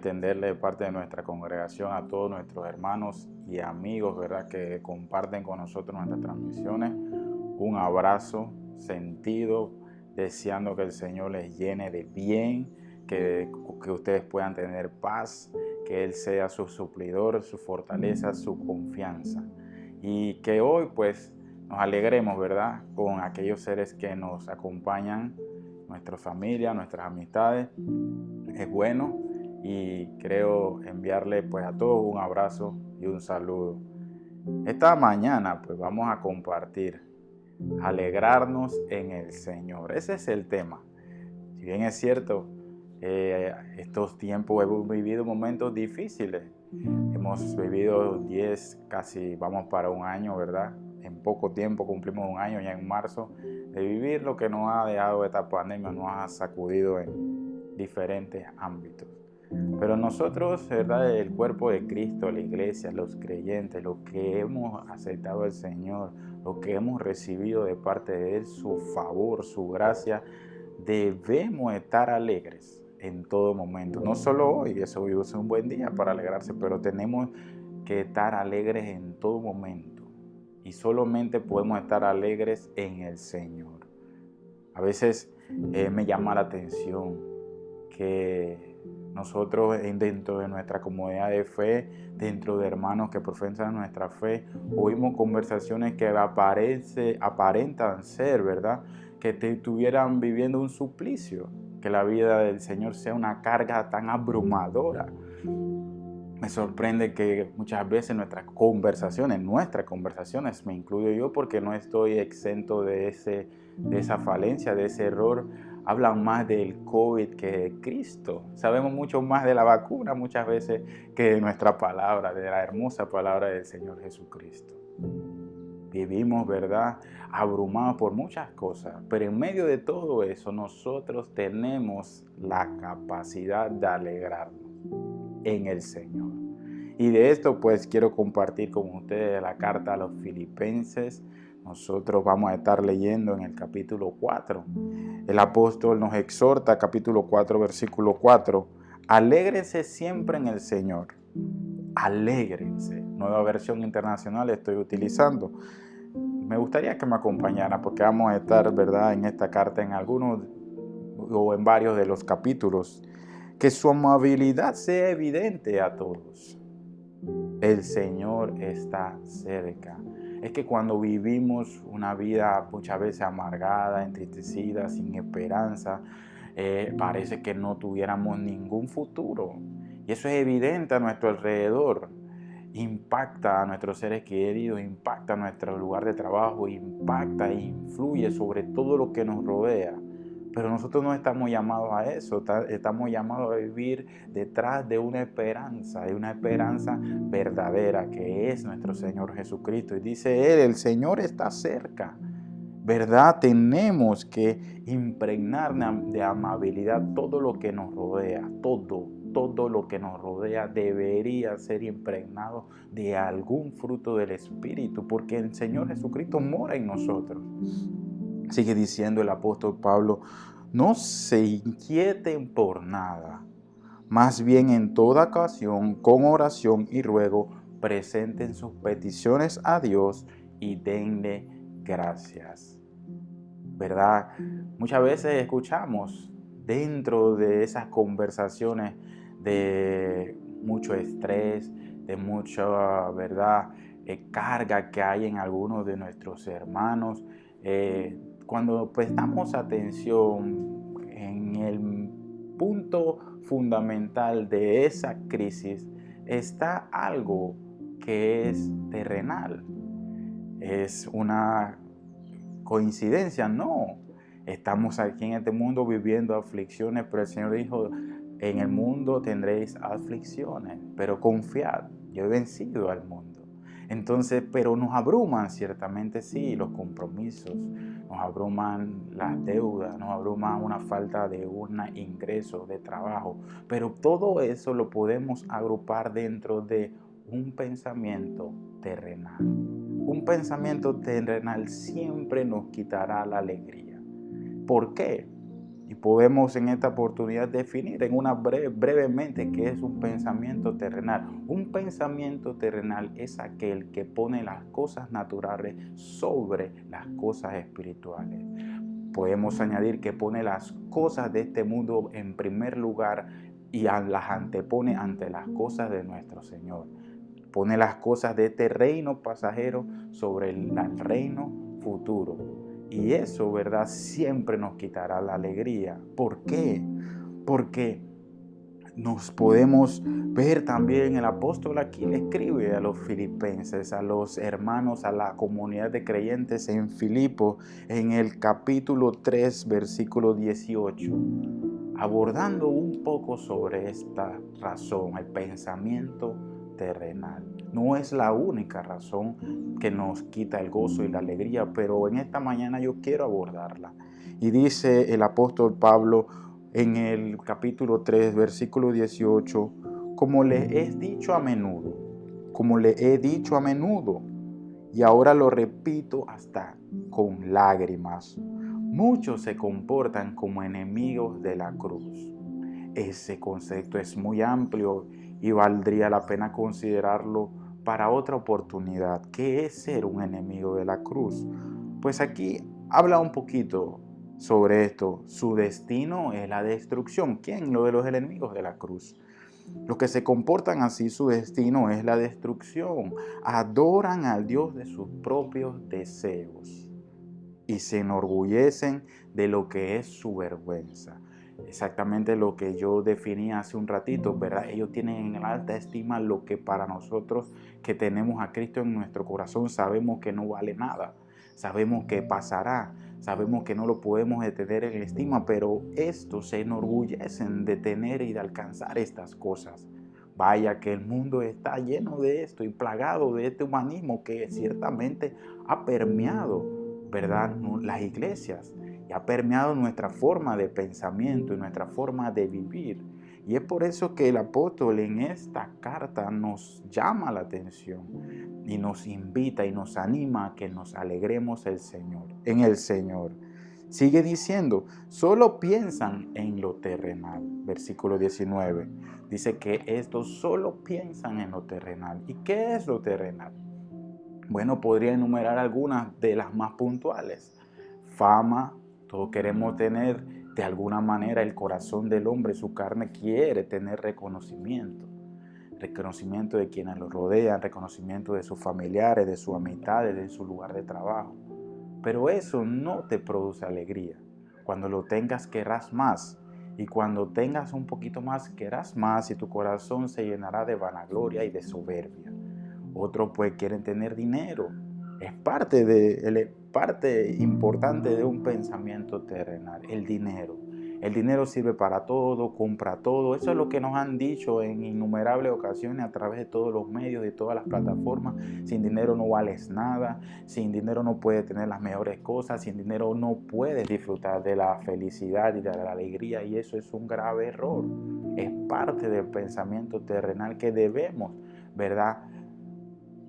extenderle de parte de nuestra congregación a todos nuestros hermanos y amigos, ¿verdad?, que comparten con nosotros nuestras transmisiones. Un abrazo sentido, deseando que el Señor les llene de bien, que ustedes puedan tener paz, que Él sea su suplidor, su fortaleza, su confianza. Y que hoy pues nos alegremos, ¿verdad?, con aquellos seres que nos acompañan, nuestra familia, nuestras amistades. Es bueno y creo enviarle pues a todos un abrazo y un saludo. Esta mañana pues vamos a compartir, alegrarnos en el Señor. Ese es el tema. Si bien es cierto, estos tiempos hemos vivido momentos difíciles. Hemos vivido 10, casi vamos para un año, ¿verdad? En poco tiempo cumplimos un año, ya en marzo, de vivir lo que nos ha dejado esta pandemia, nos ha sacudido en diferentes ámbitos. Pero nosotros, ¿verdad?, el cuerpo de Cristo, la iglesia, los creyentes, los que hemos aceptado al Señor, los que hemos recibido de parte de Él su favor, su gracia, debemos estar alegres en todo momento. No solo hoy, eso hoy es un buen día para alegrarse, pero tenemos que estar alegres en todo momento. Y solamente podemos estar alegres en el Señor. A veces me llama la atención que nosotros dentro de nuestra comunidad de fe, dentro de hermanos que profesan nuestra fe, oímos conversaciones que aparentan ser, ¿verdad?, que estuvieran viviendo un suplicio, que la vida del Señor sea una carga tan abrumadora. Me sorprende que muchas veces nuestras conversaciones, me incluyo yo porque no estoy exento de esa falencia, de ese error, hablan más del COVID que de Cristo. Sabemos mucho más de la vacuna muchas veces que de nuestra palabra, de la hermosa palabra del Señor Jesucristo. Vivimos, ¿verdad?, abrumados por muchas cosas, pero en medio de todo eso nosotros tenemos la capacidad de alegrarnos en el Señor. Y de esto pues quiero compartir con ustedes la carta a los Filipenses. Nosotros vamos a estar leyendo en el capítulo 4. El apóstol nos exhorta, capítulo 4, versículo 4. Alégrense siempre en el Señor. Alégrense. Nueva versión internacional estoy utilizando. Me gustaría que me acompañara porque vamos a estar, ¿verdad?, en esta carta en algunos o en varios de los capítulos. Que su amabilidad sea evidente a todos. El Señor está cerca. Es que cuando vivimos una vida muchas veces amargada, entristecida, sin esperanza, parece que no tuviéramos ningún futuro. Y eso es evidente a nuestro alrededor. Impacta a nuestros seres queridos, impacta a nuestro lugar de trabajo, impacta e influye sobre todo lo que nos rodea. Pero nosotros no estamos llamados a eso, estamos llamados a vivir detrás de una esperanza verdadera que es nuestro Señor Jesucristo. Y dice Él, el Señor está cerca, ¿verdad? Tenemos que impregnar de amabilidad todo lo que nos rodea, todo lo que nos rodea debería ser impregnado de algún fruto del Espíritu, porque el Señor Jesucristo mora en nosotros. Sigue diciendo el apóstol Pablo, no se inquieten por nada, más bien en toda ocasión, con oración y ruego, presenten sus peticiones a Dios y denle gracias. ¿Verdad? Muchas veces escuchamos dentro de esas conversaciones de mucho estrés, de mucha, ¿verdad?, carga que hay en algunos de nuestros hermanos. Cuando prestamos atención en el punto fundamental de esa crisis, está algo que es terrenal. Es una coincidencia, no. Estamos aquí en este mundo viviendo aflicciones, pero el Señor dijo, en el mundo tendréis aflicciones, pero confiad, yo he vencido al mundo. Entonces, pero nos abruman ciertamente, sí, los compromisos, nos abruman las deudas, nos abruman una falta de un ingreso de trabajo, pero todo eso lo podemos agrupar dentro de un pensamiento terrenal. Un pensamiento terrenal siempre nos quitará la alegría. ¿Por qué? Y podemos en esta oportunidad definir en una brevemente qué es un pensamiento terrenal. Un pensamiento terrenal es aquel que pone las cosas naturales sobre las cosas espirituales. Podemos añadir que pone las cosas de este mundo en primer lugar y las antepone ante las cosas de nuestro Señor. Pone las cosas de este reino pasajero sobre el reino futuro. Y eso, ¿verdad? Siempre nos quitará la alegría. ¿Por qué? Porque nos podemos ver también, el apóstol aquí le escribe a los filipenses, a los hermanos, a la comunidad de creyentes en Filipo, en el capítulo 3, versículo 18, abordando un poco sobre esta razón, el pensamiento terrenal. No es la única razón que nos quita el gozo y la alegría, pero en esta mañana yo quiero abordarla. Y dice el apóstol Pablo en el capítulo 3, versículo 18, como le he dicho a menudo, y ahora lo repito hasta con lágrimas, muchos se comportan como enemigos de la cruz. Ese concepto es muy amplio y valdría la pena considerarlo para otra oportunidad. ¿Qué es ser un enemigo de la cruz? Pues aquí habla un poquito sobre esto. Su destino es la destrucción. ¿Quién? Lo de los enemigos de la cruz. Los que se comportan así, su destino es la destrucción. Adoran al Dios de sus propios deseos y se enorgullecen de lo que es su vergüenza. Exactamente lo que yo definí hace un ratito, ¿verdad? Ellos tienen en alta estima lo que para nosotros que tenemos a Cristo en nuestro corazón sabemos que no vale nada. Sabemos que pasará, sabemos que no lo podemos detener en estima, pero estos se enorgullecen de tener y de alcanzar estas cosas. Vaya que el mundo está lleno de esto y plagado de este humanismo que ciertamente ha permeado, ¿verdad?, las iglesias, y ha permeado nuestra forma de pensamiento y nuestra forma de vivir. Y es por eso que el apóstol en esta carta nos llama la atención y nos invita y nos anima a que nos alegremos en el Señor. Sigue diciendo, solo piensan en lo terrenal. Versículo 19. Dice que estos solo piensan en lo terrenal. ¿Y qué es lo terrenal? Bueno, podría enumerar algunas de las más puntuales. Fama, todos queremos tener de alguna manera el corazón del hombre, su carne quiere tener reconocimiento. Reconocimiento de quienes lo rodean, reconocimiento de sus familiares, de sus amistades, de su lugar de trabajo. Pero eso no te produce alegría. Cuando lo tengas querrás más. Y cuando tengas un poquito más querrás más y tu corazón se llenará de vanagloria y de soberbia. Otros pues quieren tener dinero. Es parte importante de un pensamiento terrenal, el dinero. El dinero sirve para todo, compra todo. Eso es lo que nos han dicho en innumerables ocasiones a través de todos los medios, de todas las plataformas. Sin dinero no vales nada, sin dinero no puedes tener las mejores cosas, sin dinero no puedes disfrutar de la felicidad y de la alegría, y eso es un grave error. Es parte del pensamiento terrenal que debemos, ¿verdad?,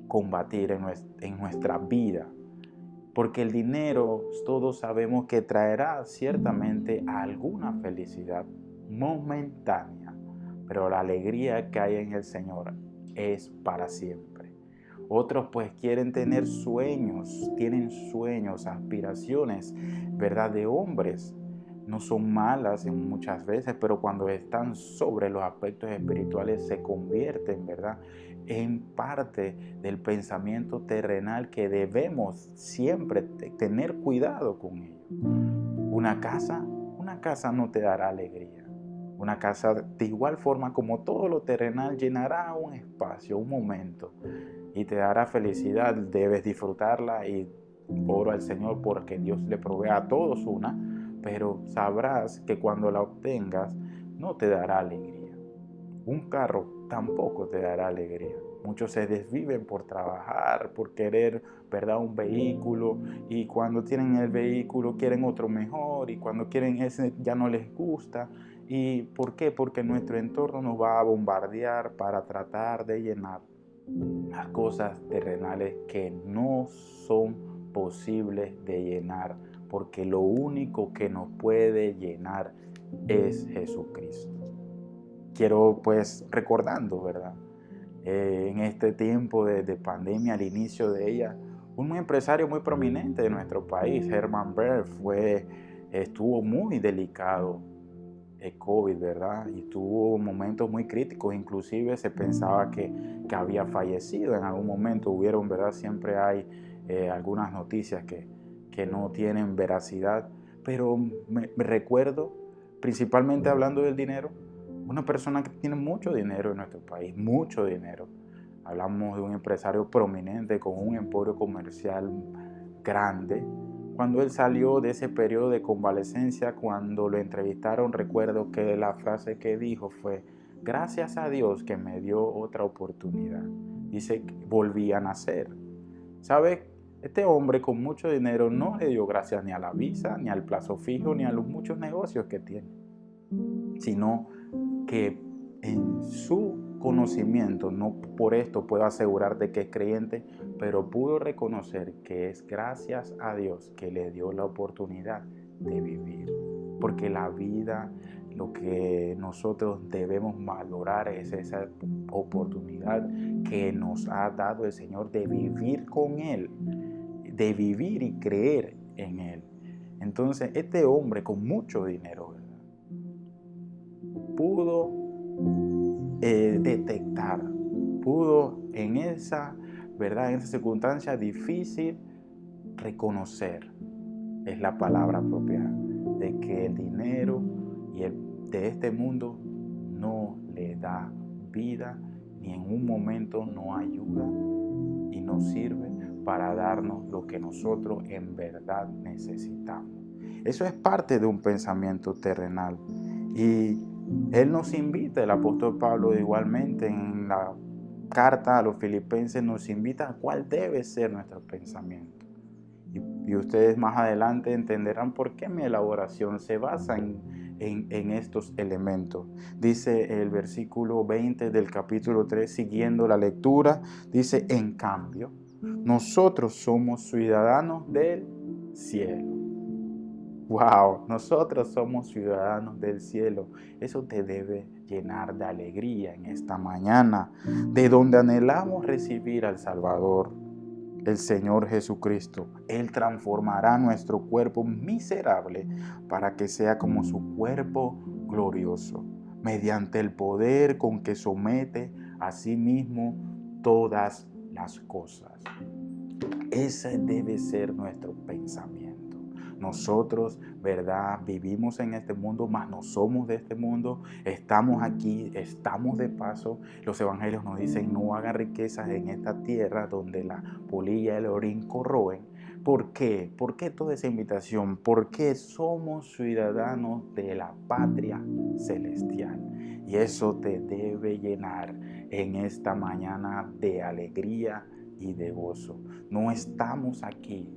combatir en nuestra vida. Porque el dinero, todos sabemos que traerá ciertamente alguna felicidad momentánea, pero la alegría que hay en el Señor es para siempre. Otros pues quieren tener sueños, tienen sueños, aspiraciones, ¿verdad?, de hombres. No son malas en muchas veces, pero cuando están sobre los aspectos espirituales se convierten, ¿verdad?, en parte del pensamiento terrenal que debemos siempre tener cuidado con ello. Una casa no te dará alegría. Una casa de igual forma como todo lo terrenal llenará un espacio, un momento y te dará felicidad. Debes disfrutarla y oro al Señor porque Dios le provee a todos una, pero sabrás que cuando la obtengas no te dará alegría. Un carro tampoco te dará alegría. Muchos se desviven por trabajar, por querer, ¿verdad?, un vehículo, y cuando tienen el vehículo quieren otro mejor, y cuando quieren ese ya no les gusta. ¿Y por qué? Porque nuestro entorno nos va a bombardear para tratar de llenar las cosas terrenales que no son posibles de llenar porque lo único que nos puede llenar es Jesucristo. Quiero pues recordando, ¿verdad? En este tiempo de pandemia, al inicio de ella, un empresario muy prominente de nuestro país, Herman Berg, estuvo muy delicado el COVID, ¿verdad? Y tuvo momentos muy críticos, inclusive se pensaba que había fallecido en algún momento. Hubieron, ¿verdad? Siempre hay algunas noticias que no tienen veracidad, pero me recuerdo, principalmente hablando del dinero, una persona que tiene mucho dinero en nuestro país, mucho dinero. Hablamos de un empresario prominente con un emporio comercial grande. Cuando él salió de ese periodo de convalecencia, cuando lo entrevistaron, recuerdo que la frase que dijo fue: gracias a Dios que me dio otra oportunidad. Dice que volví a nacer. ¿Sabe? Este hombre con mucho dinero no le dio gracias ni a la visa, ni al plazo fijo, ni a los muchos negocios que tiene, sino que en su conocimiento, no por esto puedo asegurar de que es creyente, pero pudo reconocer que es gracias a Dios que le dio la oportunidad de vivir. Porque la vida, lo que nosotros debemos valorar es esa oportunidad que nos ha dado el Señor de vivir con Él, de vivir y creer en Él. Entonces, este hombre con mucho dinero, ¿verdad?, pudo detectar, pudo en esa, ¿verdad?, en esa circunstancia difícil, reconocer, es la palabra propia, de que el dinero de este mundo no le da vida, ni en un momento nos ayuda y nos sirve para darnos lo que nosotros en verdad necesitamos. Eso es parte de un pensamiento terrenal. Y él nos invita, el apóstol Pablo igualmente en la carta a los Filipenses nos invita a cuál debe ser nuestro pensamiento. Y ustedes más adelante entenderán por qué mi elaboración se basa en estos elementos. Dice el versículo 20 del capítulo 3, siguiendo la lectura, dice: en cambio, nosotros somos ciudadanos del cielo. Wow, nosotros somos ciudadanos del cielo. Eso te debe llenar de alegría en esta mañana, de donde anhelamos recibir al Salvador, el Señor Jesucristo. Él transformará nuestro cuerpo miserable para que sea como su cuerpo glorioso, mediante el poder con que somete a sí mismo todas las cosas. Ese debe ser nuestro pensamiento. Nosotros, ¿verdad?, vivimos en este mundo, mas no somos de este mundo. Estamos aquí, estamos de paso. Los evangelios nos dicen: no hagan riquezas en esta tierra donde la polilla y el orín corroen. ¿Por qué? ¿Por qué toda esa invitación? Porque somos ciudadanos de la patria celestial. Y eso te debe llenar en esta mañana de alegría y de gozo. No estamos aquí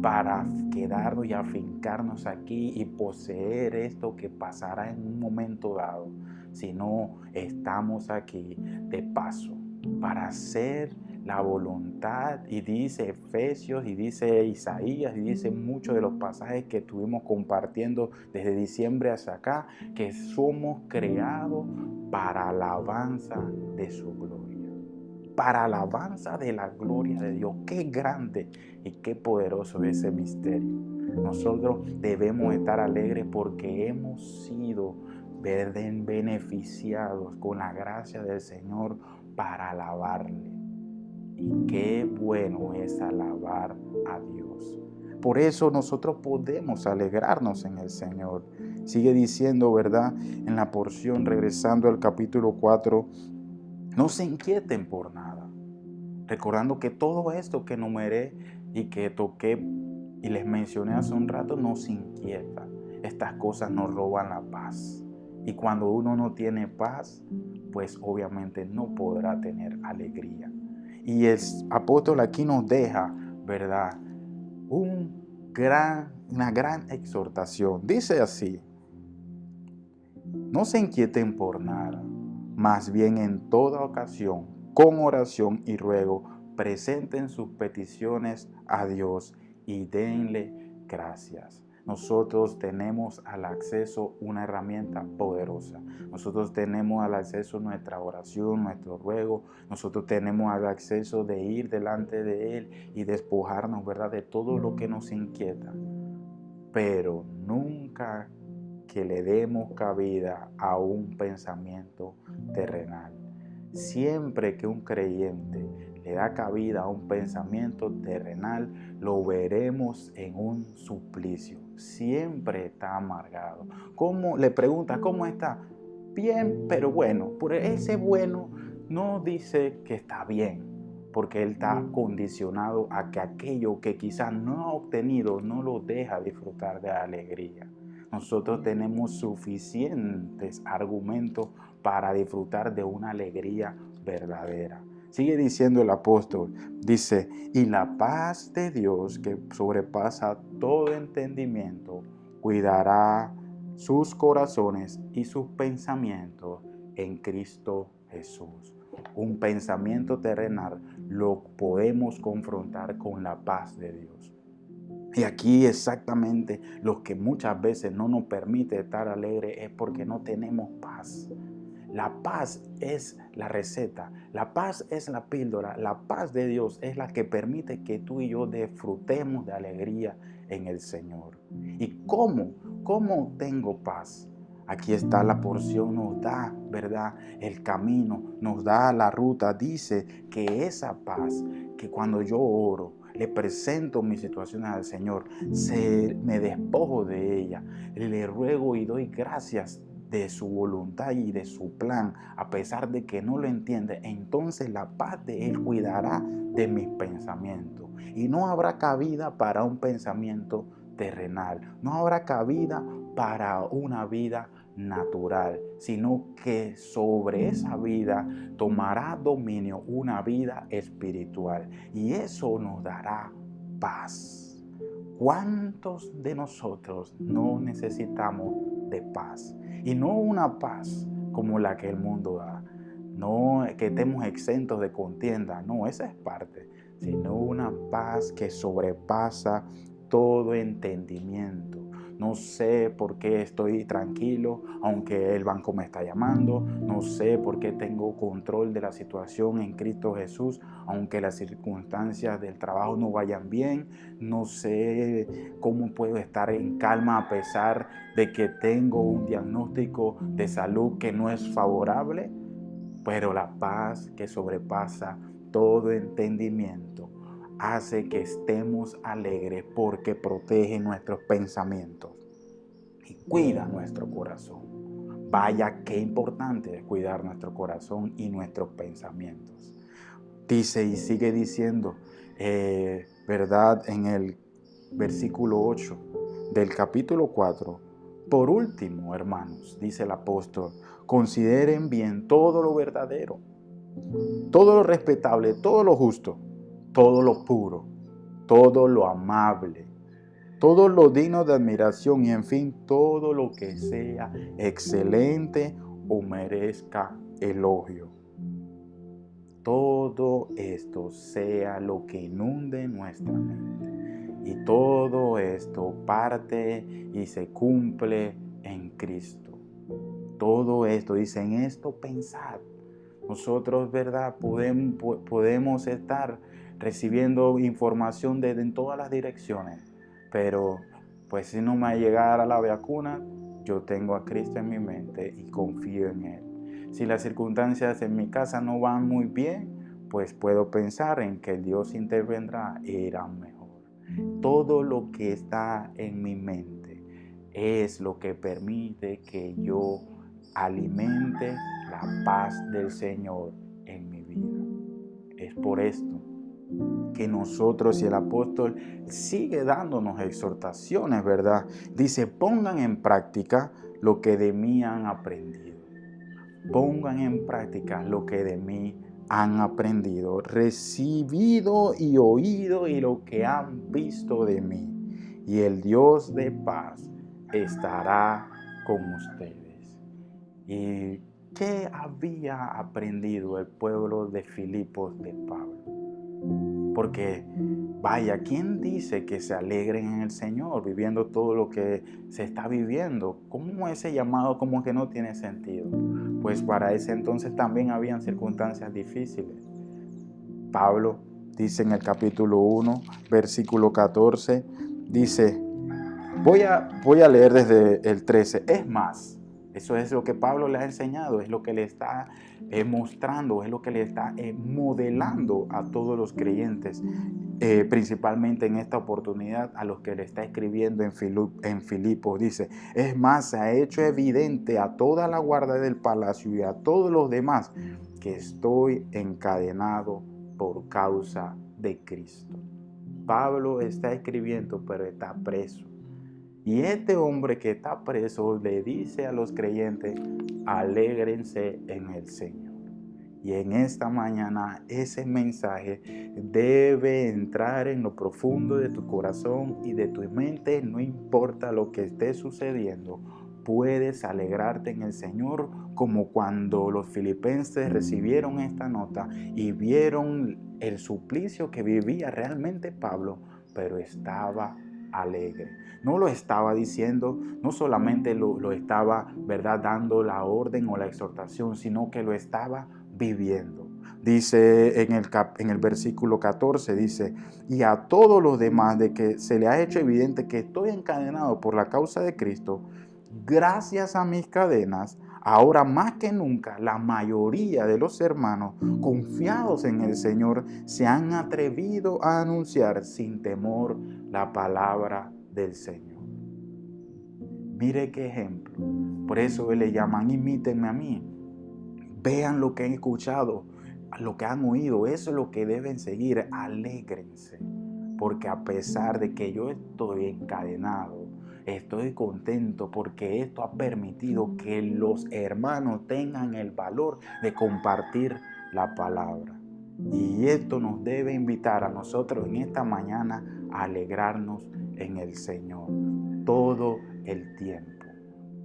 para quedarnos y afincarnos aquí y poseer esto que pasará en un momento dado, sino estamos aquí de paso para hacer la voluntad, y dice Efesios, y dice Isaías, y dice muchos de los pasajes que estuvimos compartiendo desde diciembre hasta acá, que somos creados para alabanza de su gloria. Para alabanza de la gloria de Dios. Qué grande y qué poderoso es ese misterio. Nosotros debemos estar alegres porque hemos sido beneficiados con la gracia del Señor para alabarle. Y qué bueno es alabar a Dios. Por eso nosotros podemos alegrarnos en el Señor. Sigue diciendo, ¿verdad?, en la porción, regresando al capítulo 4, no se inquieten por nada. Recordando que todo esto que enumeré y que toqué y les mencioné hace un rato nos inquieta. Estas cosas nos roban la paz. Y cuando uno no tiene paz, pues obviamente no podrá tener alegría. Y el apóstol aquí nos deja, ¿verdad?, una gran exhortación. Dice así: no se inquieten por nada, más bien en toda ocasión, con oración y ruego, presenten sus peticiones a Dios y denle gracias. Nosotros tenemos al acceso una herramienta poderosa. Nosotros tenemos al acceso nuestra oración, nuestro ruego. Nosotros tenemos al acceso de ir delante de Él y despojarnos, ¿verdad?, de todo lo que nos inquieta. Pero nunca que le demos cabida a un pensamiento terrenal. Siempre que un creyente le da cabida a un pensamiento terrenal, lo veremos en un suplicio. Siempre está amargado. ¿Cómo? Le pregunta, ¿cómo está? Bien, pero bueno. Por ese bueno no dice que está bien, porque él está condicionado a que aquello que quizás no ha obtenido no lo deja disfrutar de alegría. Nosotros tenemos suficientes argumentos para disfrutar de una alegría verdadera. Sigue diciendo el apóstol, dice, y la paz de Dios que sobrepasa todo entendimiento, cuidará sus corazones y sus pensamientos en Cristo Jesús. Un pensamiento terrenal lo podemos confrontar con la paz de Dios. Y aquí exactamente lo que muchas veces no nos permite estar alegres es porque no tenemos paz. La paz es la receta, la paz es la píldora, la paz de Dios es la que permite que tú y yo disfrutemos de alegría en el Señor. ¿Y cómo? ¿Cómo tengo paz? Aquí está la porción, nos da, ¿verdad?, el camino, nos da la ruta. Dice que esa paz, que cuando yo oro, le presento mis situaciones al Señor, me despojo de ella, le ruego y doy gracias de su voluntad y de su plan, a pesar de que no lo entiende, entonces la paz de Él cuidará de mis pensamientos. Y no habrá cabida para un pensamiento terrenal, no habrá cabida para una vida natural, sino que sobre esa vida tomará dominio una vida espiritual, y eso nos dará paz. ¿Cuántos de nosotros no necesitamos de paz? Y no una paz como la que el mundo da, no que estemos exentos de contienda, no, esa es parte, sino una paz que sobrepasa todo entendimiento. No sé por qué estoy tranquilo, aunque el banco me está llamando. No sé por qué tengo control de la situación en Cristo Jesús, aunque las circunstancias del trabajo no vayan bien. No sé cómo puedo estar en calma a pesar de que tengo un diagnóstico de salud que no es favorable. Pero la paz que sobrepasa todo entendimiento hace que estemos alegres porque protege nuestros pensamientos y cuida nuestro corazón. Vaya, qué importante es cuidar nuestro corazón y nuestros pensamientos. Dice y sigue diciendo, ¿verdad? En el versículo 8 del capítulo 4. Por último, hermanos, dice el apóstol, consideren bien todo lo verdadero, todo lo respetable, todo lo justo, todo lo puro, todo lo amable, todo lo digno de admiración y en fin, todo lo que sea excelente o merezca elogio. Todo esto sea lo que inunde nuestra mente. Y todo esto parte y se cumple en Cristo. Todo esto, dice, en esto pensad. Nosotros, ¿verdad?, podemos estar recibiendo información desde en todas las direcciones, pero pues si no me llegara la vacuna, yo tengo a Cristo en mi mente y confío en Él. Si las circunstancias en mi casa no van muy bien, pues puedo pensar en que Dios intervendrá e irá mejor. Todo lo que está en mi mente es lo que permite que yo alimente la paz del Señor en mi vida. Es por esto que nosotros, y el apóstol sigue dándonos exhortaciones, ¿verdad? Dice, pongan en práctica lo que de mí han aprendido. Pongan en práctica lo que de mí han aprendido, recibido y oído y lo que han visto de mí. Y el Dios de paz estará con ustedes. ¿Y qué había aprendido el pueblo de Filipos de Pablo? Porque, vaya, ¿quién dice que se alegren en el Señor viviendo todo lo que se está viviendo? ¿Cómo ese llamado como que no tiene sentido? Pues para ese entonces también habían circunstancias difíciles. Pablo dice en el capítulo 1, versículo 14, dice, voy a leer desde el 13. Es más, eso es lo que Pablo le ha enseñado, es lo que le está mostrando, es lo que le está modelando a todos los creyentes, principalmente en esta oportunidad a los que le está escribiendo en Filipos. Dice, es más, se ha hecho evidente a toda la guardia del palacio y a todos los demás que estoy encadenado por causa de Cristo. Pablo está escribiendo, pero está preso. Y este hombre que está preso le dice a los creyentes, alégrense en el Señor. Y en esta mañana ese mensaje debe entrar en lo profundo de tu corazón y de tu mente. No importa lo que esté sucediendo, puedes alegrarte en el Señor, como cuando los filipenses recibieron esta nota y vieron el suplicio que vivía realmente Pablo, pero estaba alegre. No lo estaba diciendo, no solamente lo estaba, ¿verdad?, dando la orden o la exhortación, sino que lo estaba viviendo. Dice en el versículo 14, dice, y a todos los demás de que se le ha hecho evidente que estoy encadenado por la causa de Cristo, gracias a mis cadenas, ahora más que nunca, la mayoría de los hermanos confiados en el Señor se han atrevido a anunciar sin temor la palabra del Señor. Mire qué ejemplo. Por eso le llaman, imítenme a mí. Vean lo que han escuchado, lo que han oído. Eso es lo que deben seguir. Alégrense. Porque a pesar de que yo estoy encadenado, estoy contento porque esto ha permitido que los hermanos tengan el valor de compartir la palabra. Y esto nos debe invitar a nosotros en esta mañana a alegrarnos en el Señor todo el tiempo.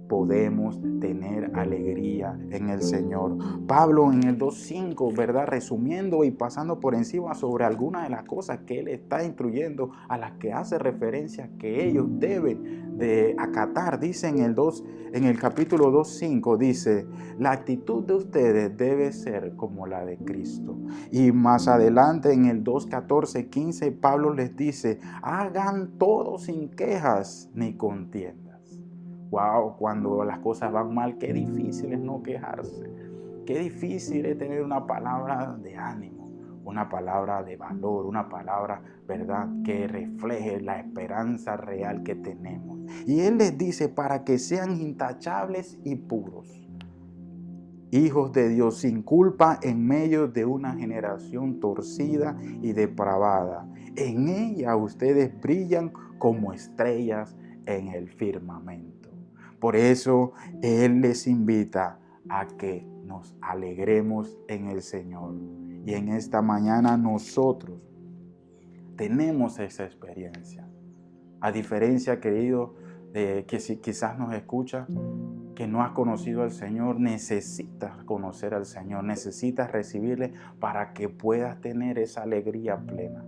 Podemos tener alegría en el Señor. Pablo en el 2.5, ¿verdad?, resumiendo y pasando por encima sobre algunas de las cosas que él está instruyendo, a las que hace referencia que ellos deben de acatar. Dice en el capítulo 2.5, dice, la actitud de ustedes debe ser como la de Cristo. Y más adelante en el 2.14-15, Pablo les dice, hagan todo sin quejas ni contiendas. Wow, cuando las cosas van mal, qué difícil es no quejarse. Qué difícil es tener una palabra de ánimo, una palabra de valor, una palabra, ¿verdad?, que refleje la esperanza real que tenemos. Y él les dice, para que sean intachables y puros, hijos de Dios sin culpa en medio de una generación torcida y depravada. En ella ustedes brillan como estrellas en el firmamento. Por eso Él les invita a que nos alegremos en el Señor. Y en esta mañana nosotros tenemos esa experiencia. A diferencia, querido, de que si quizás nos escucha, que no has conocido al Señor, necesitas conocer al Señor, necesitas recibirle para que puedas tener esa alegría plena,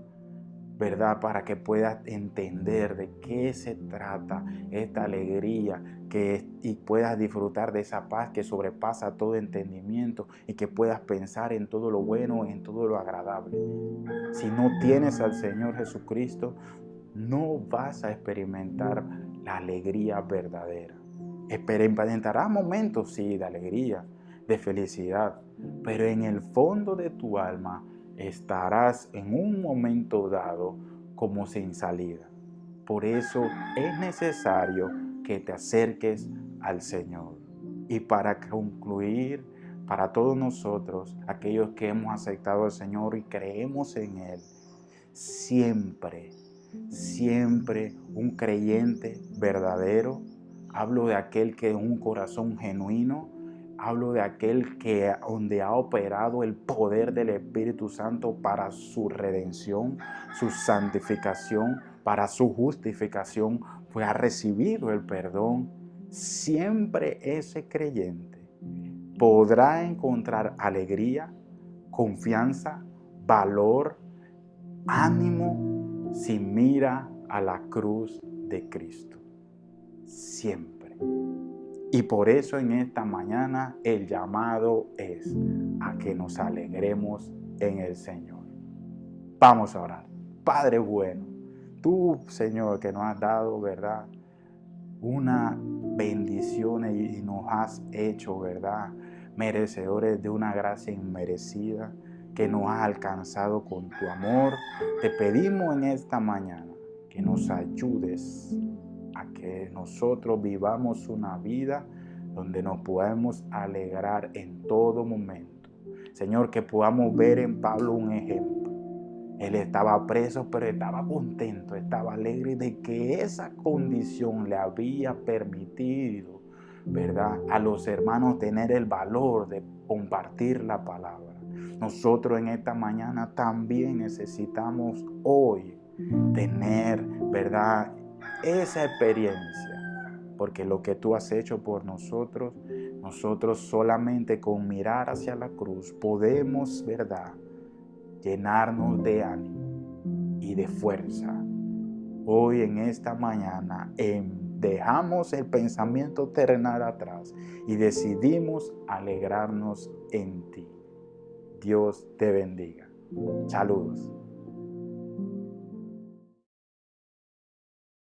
¿verdad? Para que puedas entender de qué se trata esta alegría y puedas disfrutar de esa paz que sobrepasa todo entendimiento y que puedas pensar en todo lo bueno, en todo lo agradable. Si no tienes al Señor Jesucristo, no vas a experimentar la alegría verdadera. Experimentarás momentos, sí, de alegría, de felicidad, pero en el fondo de tu alma estarás en un momento dado como sin salida. Por eso es necesario que te acerques al Señor. Y para concluir, para todos nosotros, aquellos que hemos aceptado al Señor y creemos en Él, siempre un creyente verdadero, hablo de aquel que es un corazón genuino, hablo de aquel que donde ha operado el poder del Espíritu Santo para su redención, su santificación, para su justificación, ha recibido el perdón. Siempre ese creyente podrá encontrar alegría, confianza, valor, ánimo si mira a la cruz de Cristo. Siempre. Y por eso en esta mañana el llamado es a que nos alegremos en el Señor. Vamos a orar. Padre bueno, tú, Señor, que nos has dado, ¿verdad?, una bendición y nos has hecho, ¿verdad?, merecedores de una gracia inmerecida que nos has alcanzado con tu amor. Te pedimos en esta mañana que nos ayudes a que nosotros vivamos una vida donde nos podamos alegrar en todo momento. Señor, que podamos ver en Pablo un ejemplo. Él estaba preso, pero estaba contento, estaba alegre de que esa condición le había permitido, ¿verdad?, a los hermanos tener el valor de compartir la palabra. Nosotros en esta mañana también necesitamos hoy tener, ¿verdad?, esa experiencia, porque lo que tú has hecho por nosotros solamente con mirar hacia la cruz podemos, ¿verdad?, llenarnos de ánimo y de fuerza. Hoy en esta mañana dejamos el pensamiento terrenal atrás y decidimos alegrarnos en ti. Dios te bendiga. Saludos.